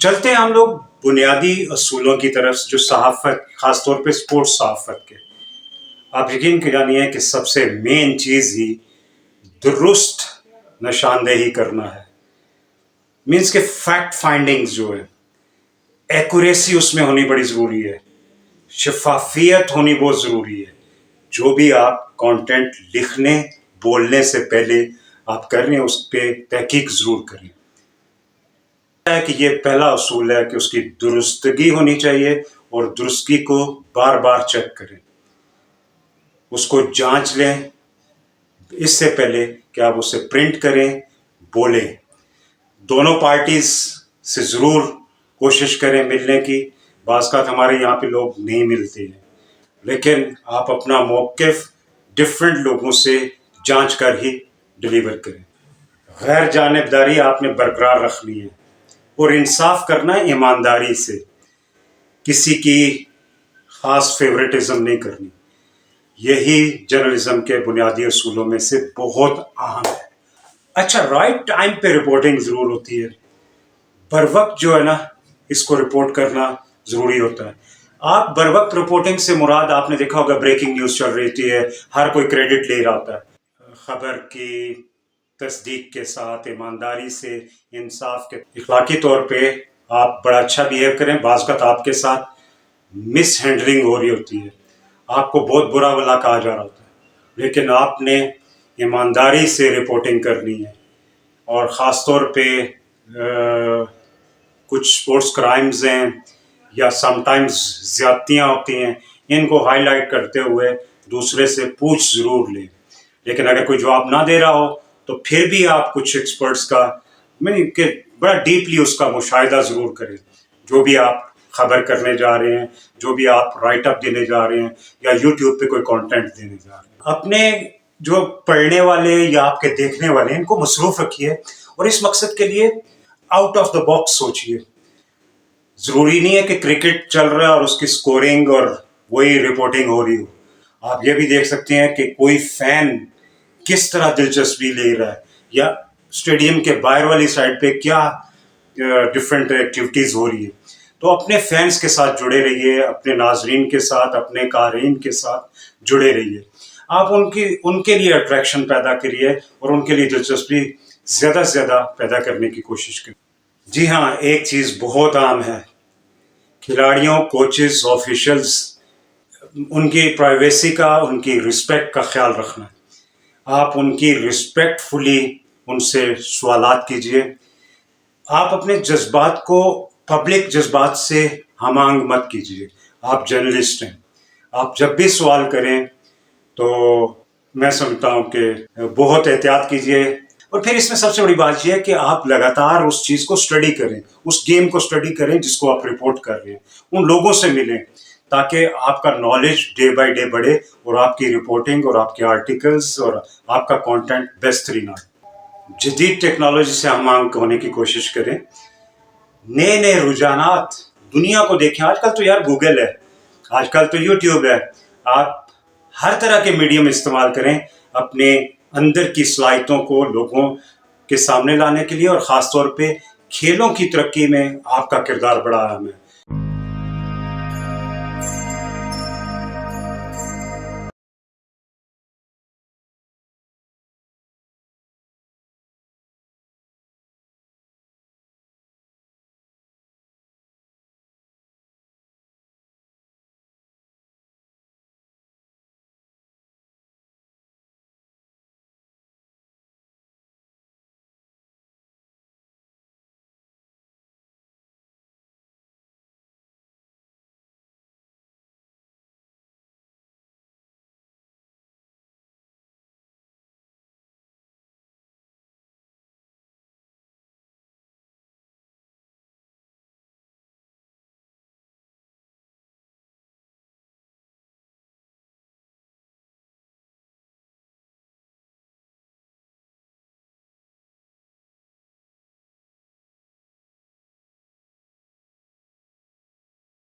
چلتے ہیں ہم لوگ بنیادی اصولوں کی طرف جو صحافت، خاص طور پہ سپورٹس صحافت کے، آپ یقین جانیے کہ سب سے مین چیز ہی درست نشاندہی کرنا ہے. مینس کہ فیکٹ فائنڈنگز جو ہے، ایکوریسی اس میں ہونی بڑی ضروری ہے، شفافیت ہونی بہت ضروری ہے. جو بھی آپ کانٹینٹ لکھنے بولنے سے پہلے آپ کر رہے ہیں اس پہ تحقیق ضرور کریں. کہ یہ پہلا اصول ہے کہ اس کی درستگی ہونی چاہیے اور درستگی کو بار بار چیک کریں، اس کو جانچ لیں اس سے پہلے کہ آپ اسے پرنٹ کریں، بولیں. دونوں پارٹیز سے ضرور کوشش کریں ملنے کی. بعض اوقات ہمارے یہاں پہ لوگ نہیں ملتے ہیں، لیکن آپ اپنا موقف ڈفرینٹ لوگوں سے جانچ کر ہی ڈلیور کریں. غیر جانبداری آپ نے برقرار رکھنی ہے اور انصاف کرنا ہے ایمانداری سے، کسی کی خاص فیوریٹزم نہیں کرنی. یہی جرنلزم کے بنیادی اصولوں میں سے بہت اہم ہے. اچھا، رائٹ ٹائم پہ رپورٹنگ ضرور ہوتی ہے، بر وقت جو ہے نا اس کو رپورٹ کرنا ضروری ہوتا ہے. آپ بر وقت رپورٹنگ سے مراد آپ نے دیکھا ہوگا بریکنگ نیوز چل رہی ہے، ہر کوئی کریڈٹ لے رہا ہوتا ہے. خبر کی تصدیق کے ساتھ، ایمانداری سے، انصاف کے، اخلاقی طور پہ آپ بڑا اچھا بیہیو کریں. بعض اوقات آپ کے ساتھ مس ہینڈلنگ ہو رہی ہوتی ہے، آپ کو بہت برا بھلا کہا جا رہا ہوتا ہے، لیکن آپ نے ایمانداری سے رپورٹنگ کرنی ہے. اور خاص طور پہ کچھ سپورٹس کرائمز ہیں یا سم ٹائمز زیادتیاں ہوتی ہیں، ان کو ہائی لائٹ کرتے ہوئے دوسرے سے پوچھ ضرور لیں. لیکن اگر کوئی جواب نہ دے رہا ہو تو پھر بھی آپ کچھ ایکسپرٹس کا کہ بڑا ڈیپلی اس کا مشاہدہ ضرور کریں. جو بھی آپ خبر کرنے جا رہے ہیں، جو بھی آپ رائٹ اپ دینے جا رہے ہیں یا یوٹیوب پہ کوئی کانٹینٹ دینے جا رہے ہیں، اپنے جو پڑھنے والے یا آپ کے دیکھنے والے ہیں ان کو مصروف رکھیے اور اس مقصد کے لیے آؤٹ آف دا باکس سوچیے. ضروری نہیں ہے کہ کرکٹ چل رہا ہے اور اس کی سکورنگ اور وہی رپورٹنگ ہو رہی ہو. آپ یہ بھی دیکھ سکتے ہیں کہ کوئی فین کس طرح دلچسپی لے رہا ہے یا اسٹیڈیم کے باہر والی سائڈ پہ کیا ڈفرینٹ ایکٹیویٹیز ہو رہی ہے. تو اپنے فینس کے ساتھ جڑے رہیے، اپنے ناظرین کے ساتھ، اپنے قارئین کے ساتھ جڑے رہیے. آپ ان کے لیے اٹریکشن پیدا کریے اور ان کے لیے دلچسپی زیادہ سے زیادہ پیدا کرنے کی کوشش کریں. جی ہاں، ایک چیز بہت عام ہے، کھلاڑیوں، کوچز، آفیشلز، ان کی پرائیویسی کا، ان کی رسپیکٹ کا خیال رکھنا. آپ ان کی رسپیکٹ فلی ان سے سوالات کیجیے. آپ اپنے جذبات کو پبلک جذبات سے ہم آہنگ مت کیجیے. آپ جرنلسٹ ہیں، آپ جب بھی سوال کریں تو میں سمجھتا ہوں کہ بہت احتیاط کیجیے. اور پھر اس میں سب سے بڑی بات یہ ہے کہ آپ لگاتار اس چیز کو اسٹڈی کریں، اس گیم کو اسٹڈی کریں جس کو آپ رپورٹ کر رہے ہیں. ان لوگوں سے ملیں تاکہ آپ کا نالج ڈے بائی ڈے بڑھے اور آپ کی رپورٹنگ اور آپ کے آرٹیکلز اور آپ کا کانٹینٹ بہترین آئے. جدید ٹیکنالوجی سے ہم آہنگ ہونے کی کوشش کریں. نئے نئے رجحانات دنیا کو دیکھیں. آج کل تو یار گوگل ہے، آج کل تو یوٹیوب ہے. آپ ہر طرح کے میڈیم استعمال کریں اپنے اندر کی صلاحیتوں کو لوگوں کے سامنے لانے کے لیے، اور خاص طور پہ کھیلوں کی ترقی میں آپ کا کردار بڑا اہم ہے.